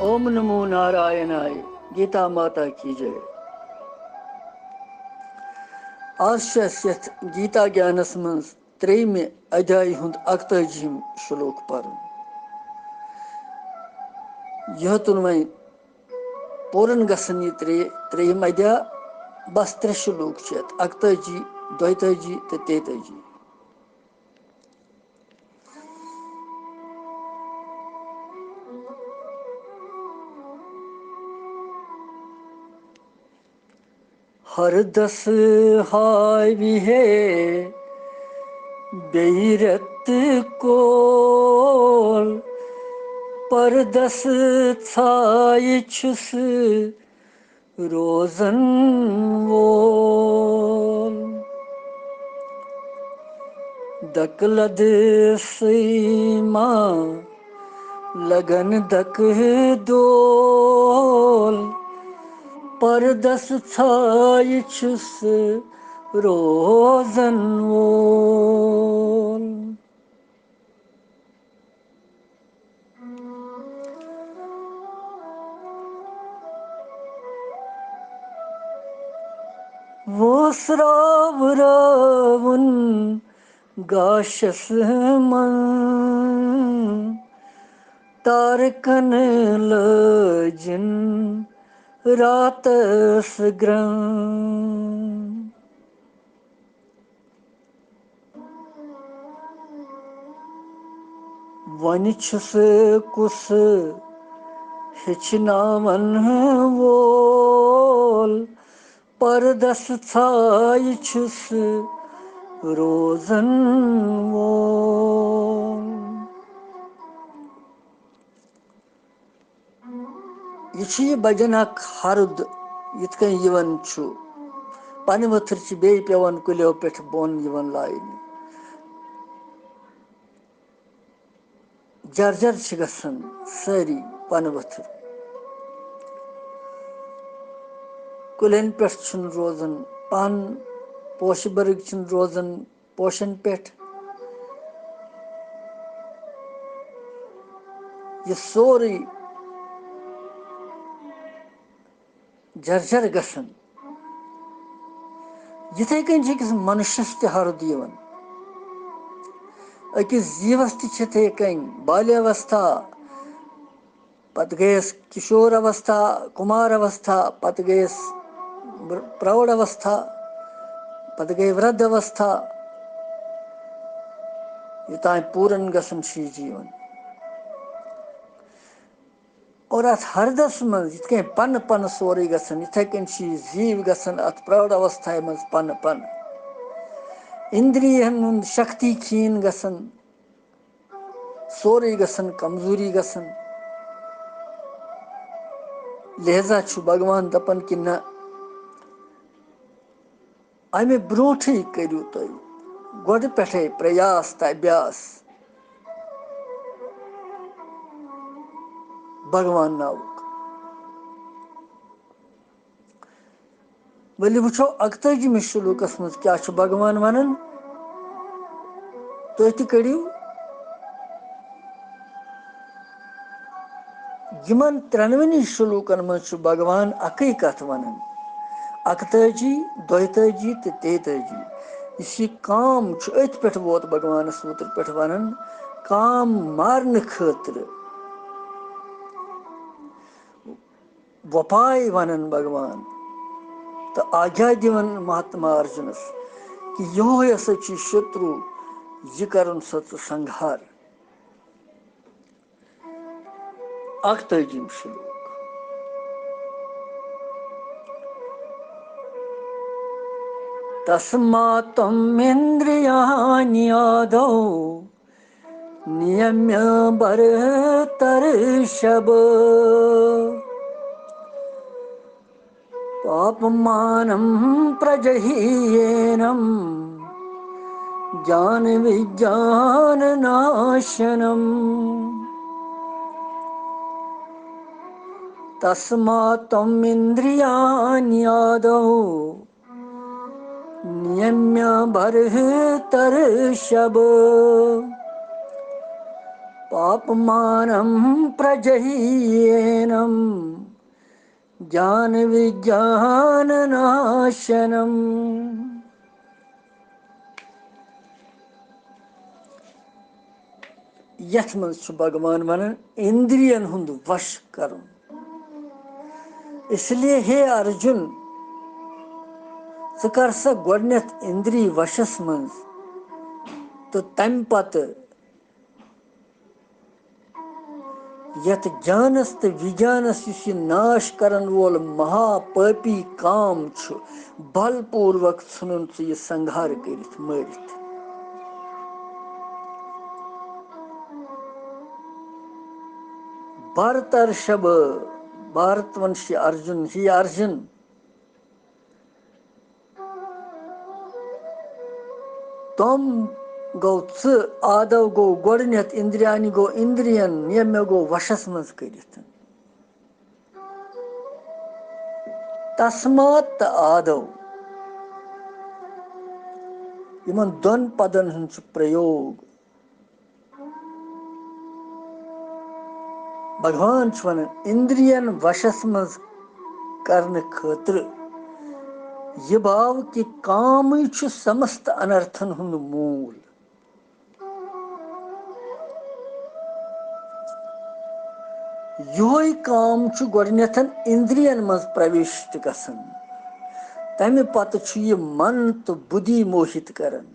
ओम नमो नारायणाय। गीता माता की जय। आज गीता ज्ञानस मज त्रेम अध्याय हुंद 41 श्लोक पर यह तुन वह पूरन गसन यह त्रेम अध्याय बस 3 श्लोक 41, 42 तो 43। हर दस हाय भी है बेरत कोल पर दस छाय छुस रोजन वोल दकलद सीमा लगन दक दोल पर दस छाय छुस रोजन वोल। वो श्राव रावण गाशस मन तारकन लजिन रातस ग्रं वन छुस कुस हिचनावन वोल पर दस छाय छुस रोजन वोल। यह बजन हरुद इत कन पन वथर बे पेवन कुलियों पे बोन लाइन जर्जर गसन सारी पन वथर कुलन पे रोजन पन पोश बर्ग रोजन पोशन पे यह सोरी जर्जर गसन यिथे कन मनुष्यस हरुद अकिस जीवस थे कन बाल्यावस्था पत गयस किशोर अवस्था कुमार अवस्था पत गयस प्रौढ़ अवस्था पत गई वृद्ध अवस्था युतान पूरन गसन जीवन और अत हरदस मज ये पन पन सोरे गसन इथे कन जीव गसन अत प्रौढ़ अवस्था मज पन पन इंद्रियन हुंद शक्ति क्षीण गसन सोरे गसन कमजोरी गसन लिहाजा भगवान दपन कि न अमे ब्रोठ करू तुम गोड पे प्रयास तो अभ्यास भगवान नावुक। वल वो 41 श्लोकस मज क्या भगवान वन तुम तो करू यमन 93 श्लोकन मज भगवान अकै कथ वन 41, 42 तो 43 यह काम अथ पे वोत भगवान सूत्र पे वन काम मारने खतर वपाय वन भगवान तो आज्ञा दिवन महात्मा अर्जुनस कि यो हसा शत्रु यह कर संहार 41 श्लोक। तस्मात् त्वमिन्द्रियाणि आदौ नियम्य भरतर्षभ पापमानं प्रजह्येनं ज्ञान विज्ञान नाशनम्। तस्मात् त्वमिन्द्रियाणि आदौ नियम्य भरतर्षभ पापमानं प्रजह्येनं ज्ञानविज्ञाननाशनम्। यथ मज भगवान वनान इंद्रियन हुंद वश करुन। इसलिए हे अर्जुन षु कर सा गोडनेथ इंद्री वशस मज तो तम पत यथ ज्ञानस तो विज्ञानस युस यह नाश करन वोल महापापी काम छु बलपूर्वक षुनुन षु यह संहार करित मरित। भरतर्षभ भारतवंशी अर्जुन ही अर्जुन तम गो आदव गो गोडनेथ इंद्रियानि गो इंद्रियन नियम गो वशस मज करित। तस्मात् आदव यमन दोन पदन हुंद प्रयोग भगवान वन इंद्रियन वशस मज करने खतर यह भाव कि काम समस्त अनर्थन हुंद मूल। योई काम गोडनेथन इंद्रियन मज प्रविष्ट गसन तमे पत यह मन तो बुद्धि मोहित करन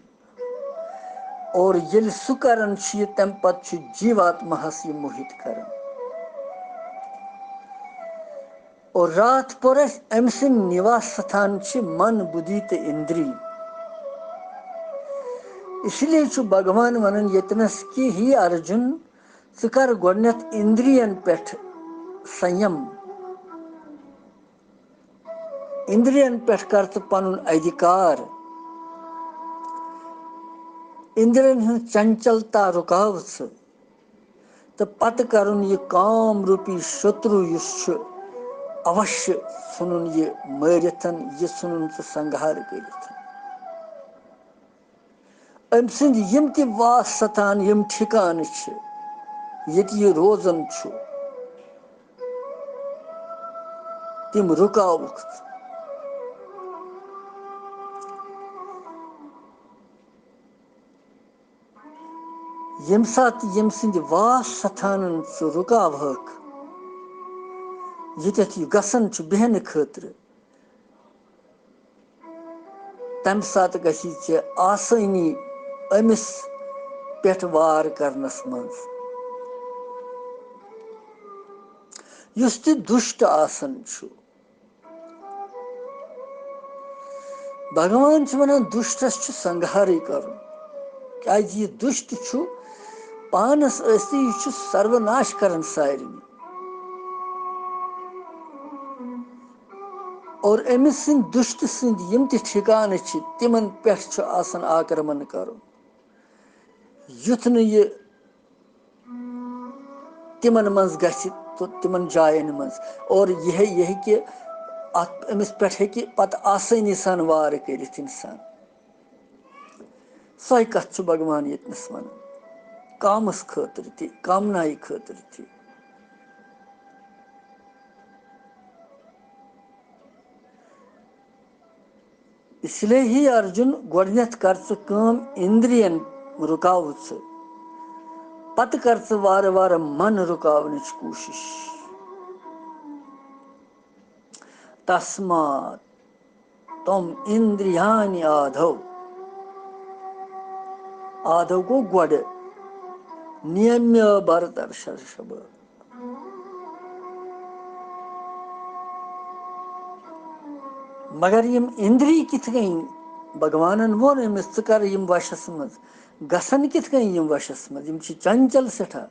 और ये सु करन तम पत जीवात्माहस यह मोहित करन और रात पुरस अम सिंद निवास स्थान मन बुद्धि तो इंद्री। इसलिए भगवान वनन यतनस कि ही अर्जुन षु कर गोडनेथ इंद्रियन पेठ संयम इंद्रियन पेठ कर पनुन अधिकार इंद्रियन हंद चंचलता रुकाव तो पत करुन यह काम रूपी शत्रु युस अवश्य सुनुन यह मरिथन यह सुनुन संहार करिथन। अम सिंद यम ति वास स्थान यम ठिकान ये रोजन तिम रुकावुक। यम सात यम सिंद वास स्थान रुकावक ये गसन बेहन खतर तम सात गसी आसानी अमिस पेठ वार करनस मज युस ति दुष्ट आसन छु। भगवान वनान दुष्टस संहार करुन क्या यह दुष्ट छु पानस अस्ति यह सर्वनाश करन सारनी और अमिस सिंद दुष्ट सिंद यम ति ठिकान तिमन पेठ आसन आक्रमण करुन युथ न यह तिमन मज गछि तो तिमन जायन मज और यह कि अमिस पेठ हेकि पत आसानी सान वार करिथ इंसान। सही कथ भगवान यतनस वन कामस खतर ति कामनाई खतर ति। इसलिए ही अर्जुन गोडनेथ कर काम इंद्रियन रुकाव पत कर वार वार मन रुकावन कोशिश। तस्मात् तम इंद्रियानि आधव आधव को गोड नियम्य भरतर्षभ मगर यम इंद्री कित गई भगवानन वोन अमिस षु कर यम वशस मज गसन कित गई यम वशस मज यम चंचल सेठा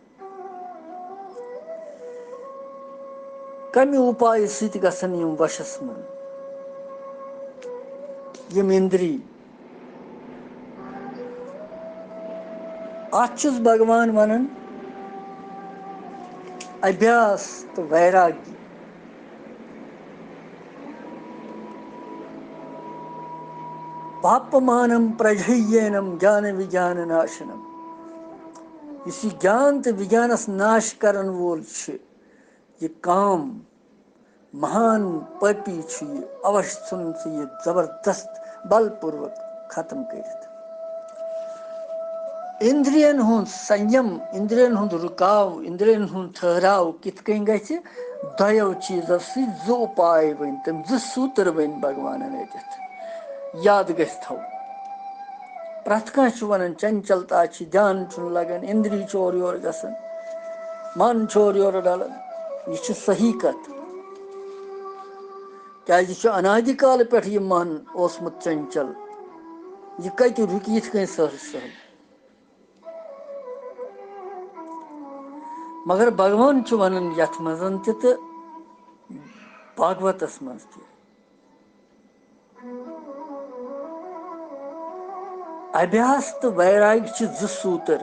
कम उपाय सत गसन यम वशस मज यम इंद्री अचुस भगवान वनन अभ्यास तो वैराग्य। पापमानं प्रजह्येनं ज्ञान विज्ञान नाशनम इस ज्ञान तो विज्ञानस नाश करन वोल ये काम महान पापी ये अवश्य सुन से ये जबरदस्त बलपूर्वक खत्म कर इंद्रियन हुंद संयम इंद्रियन हुंद रुकाव इंद्रियन हुंद ठहराव कित कहीं गए दयो चीजों से जो उपाय वन तम जो सूत्र वन भगवान याद गो प्रथ वन चंचलता ध्यान लगन इंद्री ओर योर गसन मन ओर योर डलान यह सही कत क्या अनादिकाल पे यह मन ओसमुत चंचल यह कत रुक यिथ कन सहल सहल मगर भगवान वन यथ मजन तो भागवतस मज अभ्यास तो वैराग्य जो सूत्र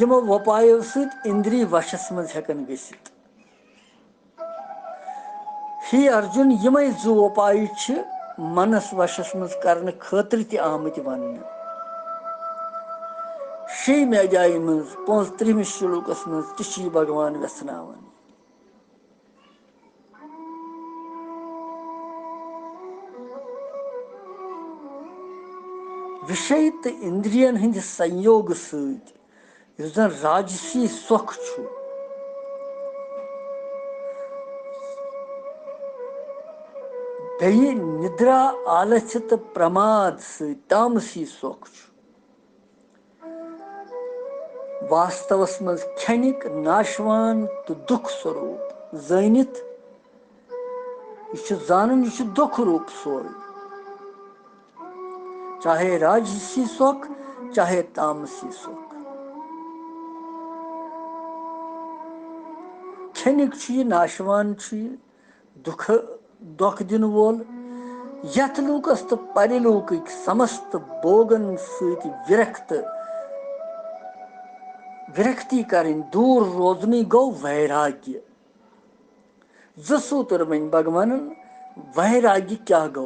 यमो वपायो सत इंद्री वशस मज हेकन गसित ही अर्जुन यमे जो वपाय मनस वशस मज करने खतर त आमत वन शेम अध्याय मज 35 श्लोकस मज ती भगवान व्यसनावन विषय तो इंद्रियन हंद संयोग सत जन राजसी सोख बे निद्रा आलस्य तो प्रमाद तामसी सोख वास्तवस मज खनिक नाशवान तो दुख स्वरूप जानित यह जानन यह दुख रूप सोर चाहे राजसी सोख चाहे तामसी सोख खनिक नाशवान दुख दुख दिन वोल यथ लूकस तो परिलूक समस्त भोगन सत विरक्ति करें दूर रोजनी गो वैराग्य जो सूत्र वन भगवान वैराग्य क्या गो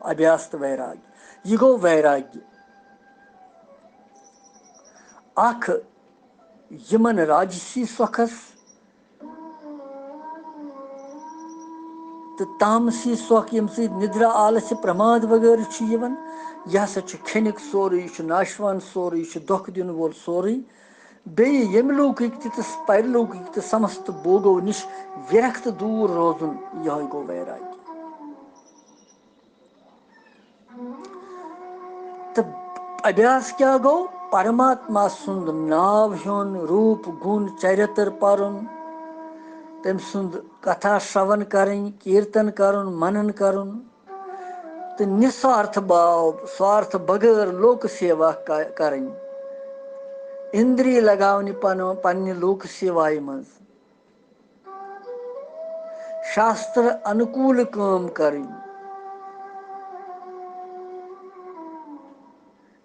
अभ्यास वैराग्य यह गो वैराग्य अख यमन राजसी सोखस तो तामसी सोख यम निद्रा आलस्य प्रमाद वगैरह यह हसा खनिक सोरे नाशवान सोरे दुख दिन वोल सोरे बे यम लौकिक तो परलौकिक तो समस्त भोगो निश विरक्त दूर रोजन यह गो वैराग्य तो अभ्यास क्या गो परमात्मा सुंद नाव हेन रूप गुण चरित्र पर्न तम सुंद कथा श्रवण करें कीर्तन करुन मनन करुन तो निस्वार्थ भाव स्वार्थ बगैर लोक सेवा करें इंद्रिय लगावनी पन्ने लोक सेवाय मज शास्त्र अनुकूल काम करें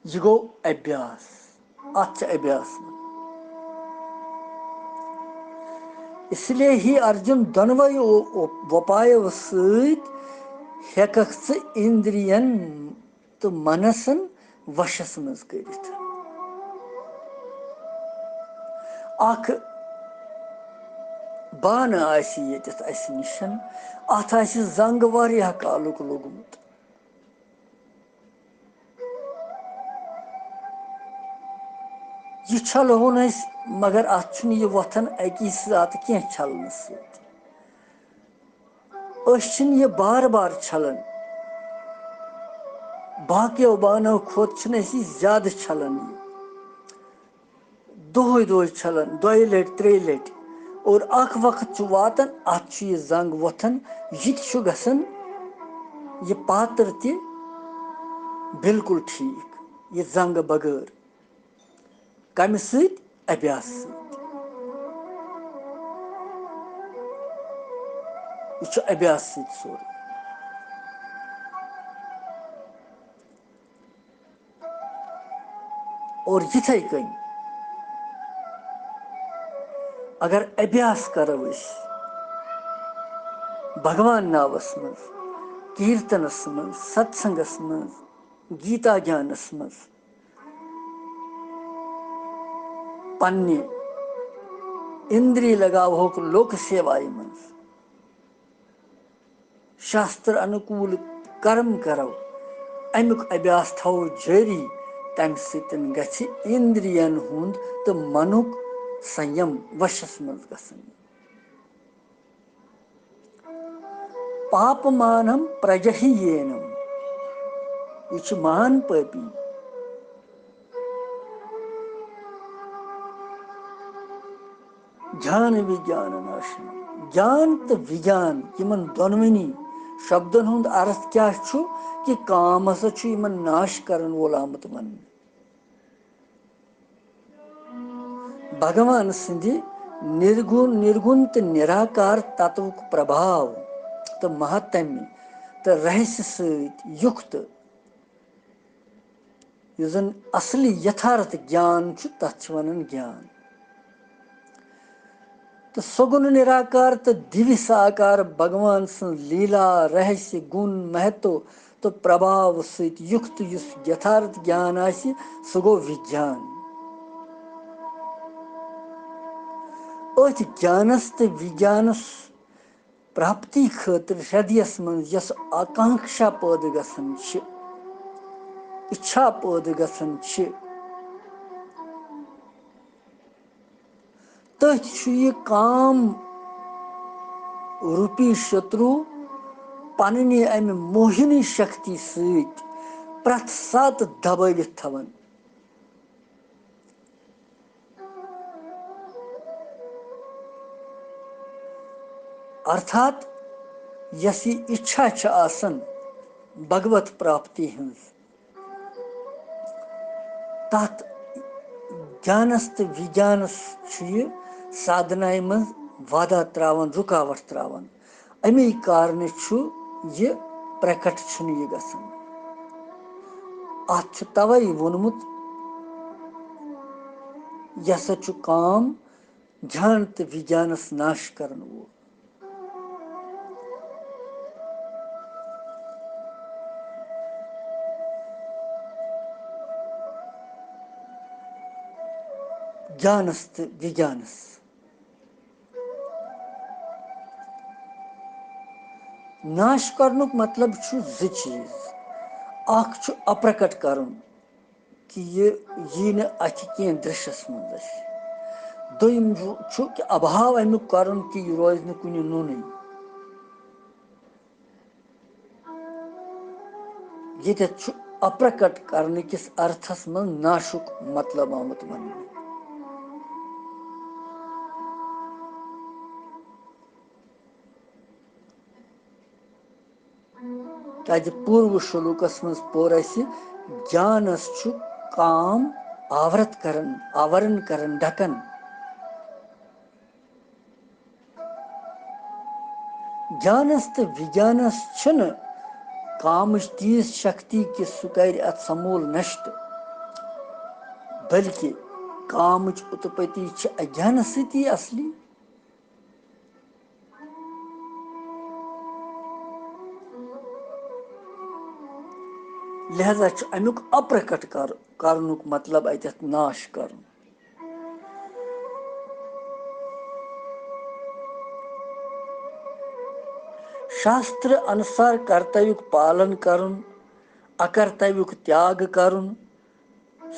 यह गो अभ्यास अत अभ्यास इसलिए ही अर्जुन दोनवय वपायो सत हेकख इंद्रियन तो मनसन वशस मज कर अख बान आस निशन अत जंग वारिया कालुक लोगमुत यह छलहोन मगर अत यह वथन अकी सात क्या छलन यह बार बार छलन बाकियों बानो खोत ज्यादा छलन दोह दोह छलन 2 लट 3 लट और अख वक्त वातन अत यह जंग वथन यह गसन यह पात्र त बिल्कुल ठीक यह जंग बगैर कम सत अभ्यास यह अभ्यास सत सोर और यिथे कन अगर अभ्यास करो भगवान नावस मज कीर्तनस मज सत्संगस मज गीता ज्ञानस मज पन्ने इंद्रिय लगावोक लोक सेवाई मज शास्त्र अनुकूल कर्म करो अमुक अभ्यास थो जारी तम सतन गछ इंद्रियन हुंद तो मनुक संयम वशस मज गसन पापमानम प्रजह्येनम यह महान पापी ज्ञान विज्ञान नाशन ज्ञान तो विज्ञान यमन दोनवनी शब्दन हुंद अर्थ क्या छु कि काम हसा छु यमन नाश करन वोल आमत मन भगवान सिंधि निर्गुण निर्गुण तो निराकार तत्वक प्रभाव तो महत्म्य तो रहस्य सहित युक्त युजन असली यथार्थ ज्ञान छु तथ वनन ज्ञान तो सगुण निराकार तो दिव्य साकार भगवान सं लीला रहस्य गुण महत्व तो प्रभाव सहित युक्त युस यथार्थ ज्ञान आसि सो गो विज्ञान अथ ज्ञानस तो विज्ञानस प्राप्ति खतर हृदयस मन यस आकांक्षा पैदा गसन छ इच्छा पैदा गसन छ तथ छु ये काम रूपी शत्रु पन्ने अमि मोहिनी शक्ति सहित प्रथ सात दबावित थवन अर्थात यसी इच्छा छ आसन भगवत प्राप्ति हंस तथ ज्ञानस तो विज्ञानस छु साधनाय मं वादा त्रावन रुकावट त्रावन अमी कारण छु ये प्रकट छु ये गसन अथ तवै वोनमुत यस छु काम ज्ञान तो विज्ञानस नाश करन वो ज्ञानस तो विज्ञानस नाश करनुक मतलब छु ज चीज अख छु अप्रकट करन कि ये न अथ कह दृश्यस मज दोम छु कि अभाव अमुक करन कि यह रोज न कुन नुन ये छु अप्रकट करने किस अर्थस मं नाशुक मतलब आमुत मन क्या पूर्व श्लोकस मं पोर ज्ञानस छु काम आवृत करन आवरण करन ढकन ज्ञानस तो विज्ञानस छन काम तीस शक्ति कि सह कर अत समूल नष्ट बल्कि काम उत्पत्ति अज्ञान सती असली लिहाजा अमुक अप्रकट करनुक मतलब अत नाश कर शास्त्र अनुसार कर्तव्य पालन करन अकर्तव्य त्याग करन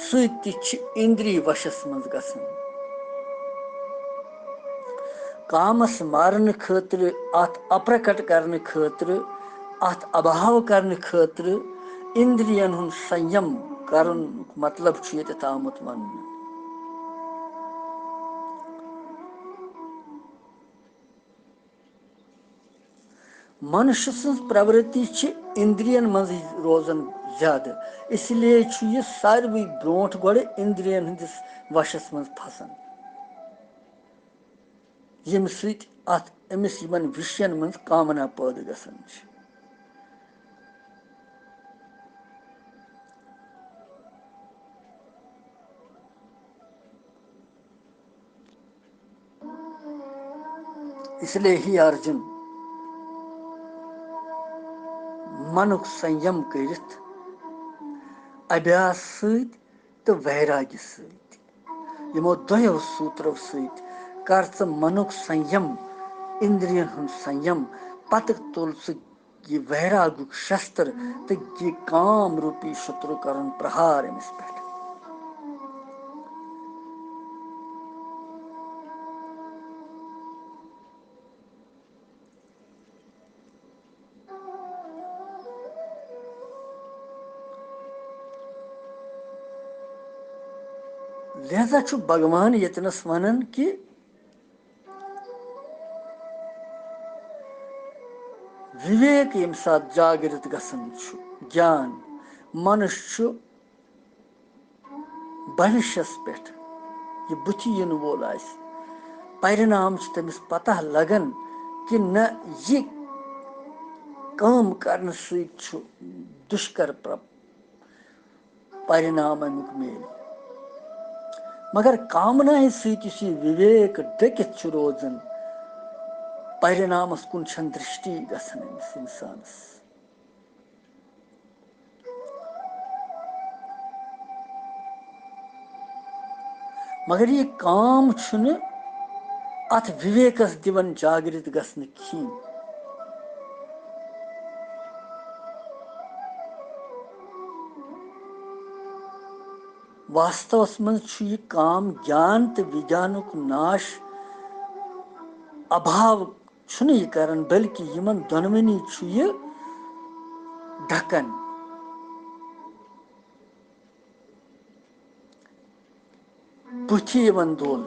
सत इंद्रिय वशस मज गसन कामस मारन खतर अत अप्रकट करने खतर अत अभाव करने खतर इंद्रियन हुन संयम करन मतलब छु ये तामुत वन मनुष्य सं प्रवृत्ति इंद्रियन मज रोजन ज्यादा इसलिए छु ये सारवी ब्रोट गोड़े इंद्रियन हंदिस वशस मज फसन यम सत अत अमिस यमन विषयन मज कामना पैदा गसन इसलिए ही अर्जुन मनुक संयम करत अभ्यास सत तो वैराग्य सत यमो दोयो सूत्रों सहित कर च मनुक संयम इंद्रियन हुन संयम पत तुल ये वैरागुक शस्त्र तो ये काम रूपी शत्रु करन प्रहार अमिस पे लिहाजा छु भगवान यतनस वनन कि विवेक यम साथ जागृत गसन छु ज्ञान मनुष्य भविष्यस पे ये बुथि इन वोल परिणाम तमिस पता लगन कि न ये काम करने सु दुष्कर परिणाम अमुक मेल मगर कामना सही विवेक डकित रोजन परिणामस कुन दृष्टि गसन इंसानस मगर ये काम अथ विवेकस दिवन जागृत गसन खीन वास्तवस मन ये काम ज्ञान तो विज्ञानुक नाश अभाव ये करन बल्कि यमन दोनवनी ये ढकन बुथि यमन दोल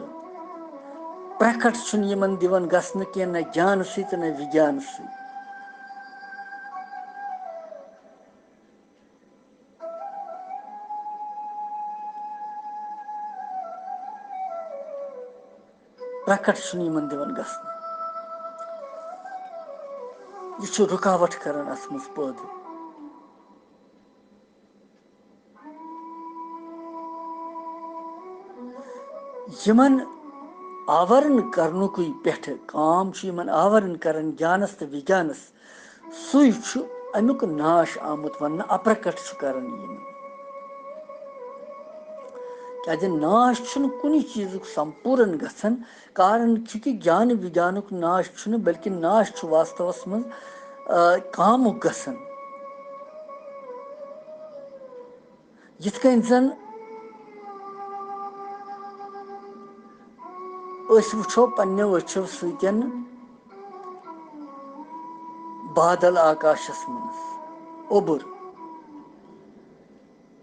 प्रकट यमन दिवन गसन के न ज्ञान सहित न विज्ञान सहित प्रकट यमन दिवन गसन ये रुकावट करन अस मज पैदा यमन आवरण करनुक पे काम यमन आवरण करन ज्ञानस तो विज्ञानस सुई अमुक नाश आमुत वन अप्रकट करन क्या नाश कुन चीज संपूर्ण गसन कारण कि ज्ञान विज्ञानुक नाश बल्कि नाश वास्तवस मज कामुक गसन यिथ कन जन वो पन्ने वो सतन बादल आकाशस मज ओबुर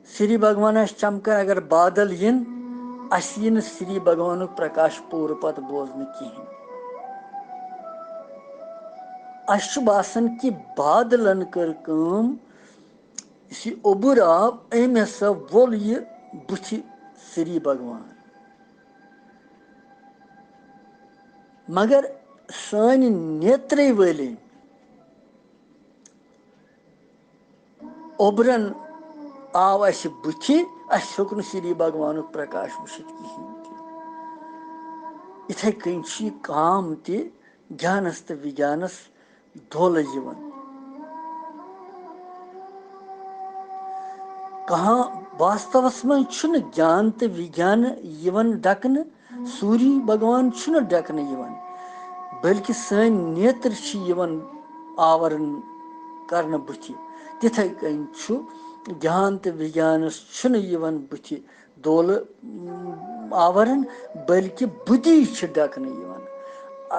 श्री भगवान चमकन अगर बादल इन अस यी श्री भगवान प्रकाश पूर पत बोजन कहें अस बासन कि बादलन कर काम ओबुर आव अम हसा वोल ये बुथि श्री भगवान मगर सान नेत्र वाले ओबरन आव अस बुथि अस हेक श्री भगवान प्रकाश वुचित कहें इथे कन काम ते ज्ञानस तो विज्ञानस धोल कहाँ वास्तवस में ज्ञान तो विज्ञान डकन सूर्य भगवान डकन बल्कि सन नेत्र आवरण करन बुथि तिथे कन ज्ञान तो विज्ञानस बुथि दोल आवरण बल्कि बुद्धि डकन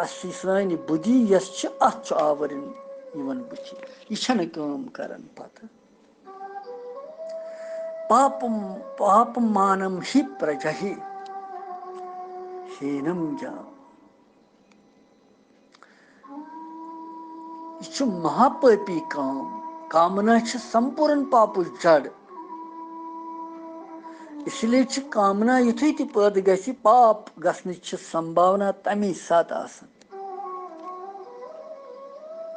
सन बुद्धि यस अत आवरण बुथि यह काम करन पता पापम पापमानम ही प्रजहि हीनम जाम यह महापापी काम कामना संपूर्ण पाप जड़ इसलिए कामना युथु ति पैदा गि पाप गसन संभावना तमी सात आसन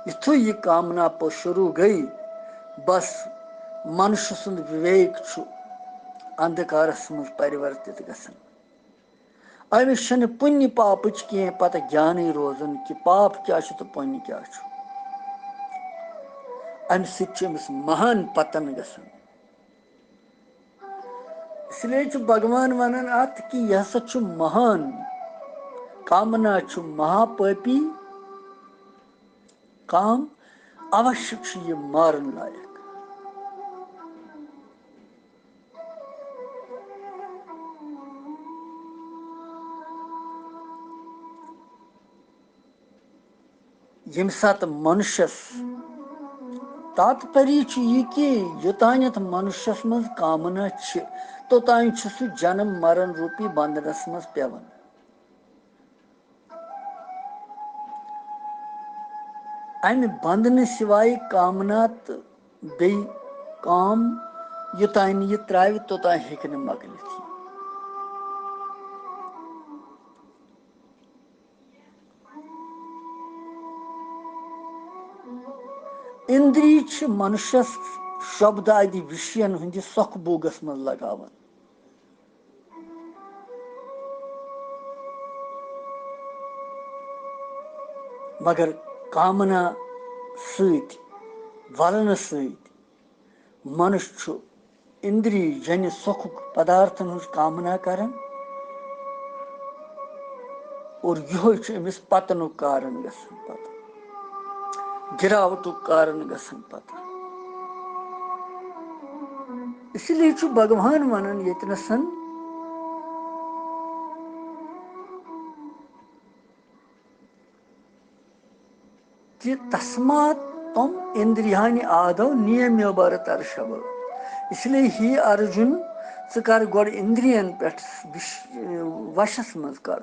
युथु यह कामना शुरू गई बस मनुष्य सुंद विवेक अंधकारस मज परिवर्तित गसन अमिस पुण्य पाप कह पत ज्ञान रोजन कि पाप क्या तो पुण्य क्या अमि महान पतन गसन इसलिए भगवान वनान अत कि यह हसा महान कामना महापापी काम अवश्य ये मारन लायक। यम सात मनुष्यस तात्पर्य यह कि योतानत मनुष्यस मज कामना तोतान सह जन्म मरण रूपी बंधनस मज पेवन। अमि बंधन सिवाय कामना तो बे काम योतान यह त्राव तोतान हेक न मकलित। इंद्रिय मनुष्यस शब्द आदि विषयन हंदिस सोख बोगस मज लगावन। मगर कामना सत वलन सत मनुष्य इंद्रिय जन सोख पदार्थन हज कामना करन और यह अमिस पतनुक कारण गसन पत गिरावटुक कारण गसन पत। इसलिए भगवान वनान यतनसन कि तस्मात् तम इंद्रियानि आदौ नियम्य भरतर्षभ। इसलिए ही अर्जुन कर गोड़ इंद्रियन पे वशस मज कर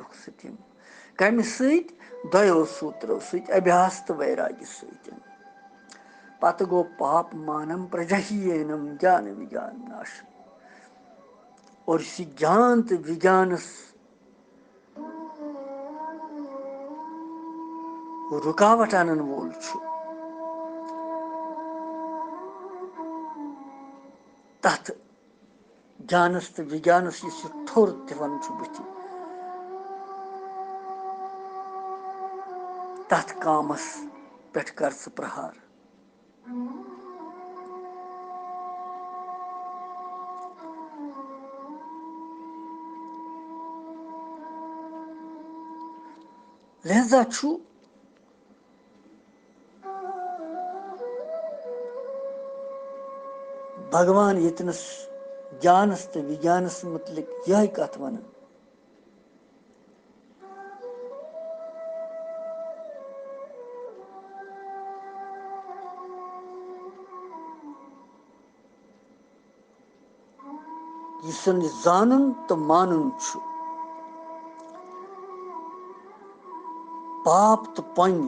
कम सो सूत्रों सत अभ्यास तो वैराग्य सत पत गो पाप मानम प्रजह्यनम ज्ञान विज्ञान नाश। और इस ज्ञान तो विज्ञानस रुकावट अनन वोल तथ ज्ञानस तो विज्ञानस यह थोर दिवन बुथ तथ कामस पे कर प्रहार। लिहाजा भगवान यतनस ज्ञानस तो विज्ञानस मुतलिक यह कथ वन जानन तो मानन पाप तो पुण्य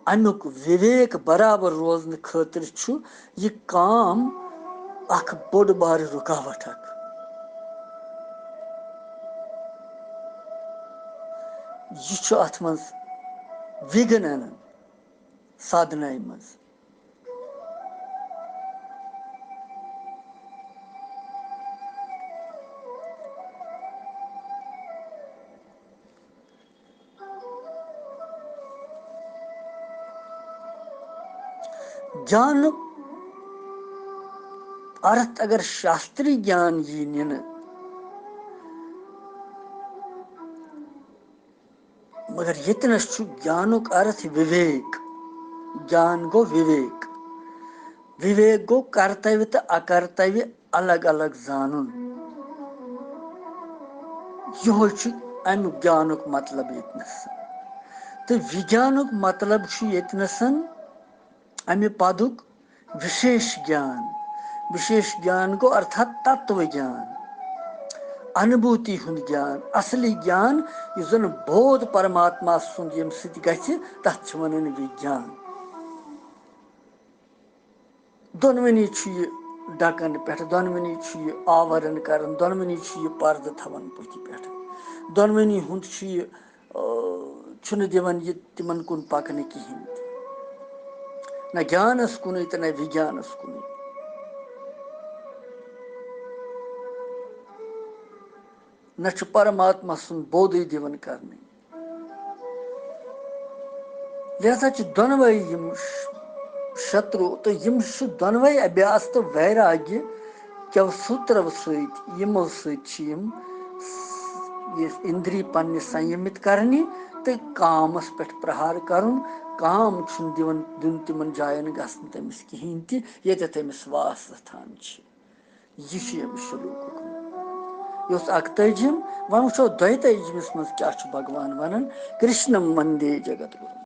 अमुक विवेक बराबर रोजन खातिर यह काम अख बोड़ बार रुकावट यह अथ मज विघन अनन साधना मज। ज्ञान अर्थ अगर शास्त्रीय ज्ञान यी निन मगर यतनस ज्ञानुक अर्थ विवेक। ज्ञान गो विवेक विवेक गो कर्तव्य तो अकर्तव्य अलग अलग जानन यह अमुक ज्ञानुक मतलब यतनस। तो विज्ञानुक मतलब यतनसन अमे पदुक विशेष ज्ञान। विशेष ज्ञान को अर्थात तत्व ज्ञान अनुभूति हुंद ज्ञान असली ज्ञान इस जन बोध परमात्मा सुंद यम सत गछि तथ वनन विज्ञान। दोनवनी डकन पे दोनवनी आवरण कर दोनवनी पर्द थवन पुथ पे दोनवनी हुंद दिवन यह तिमन कुन पकन कहें न ज्ञानस कुन तो न विज्ञानस कुन। न परमात्मा सुन बोध दिवन करने। लिहाजा दोनवे यम शत्रु तो यम दोनवे अभ्यास तो वैराग्य क्यों सूत्र यमो इंद्री पन्ने संयमित करनी तो कामस पे प्रहार करुन काम दिन तिमन जायन गसन तमिस कहीं ये तमिस वास थान यह शुलूक यह अकतजिम वन वो 22 मज क्या भगवान वन कृष्णम वंदे जगत गुरु।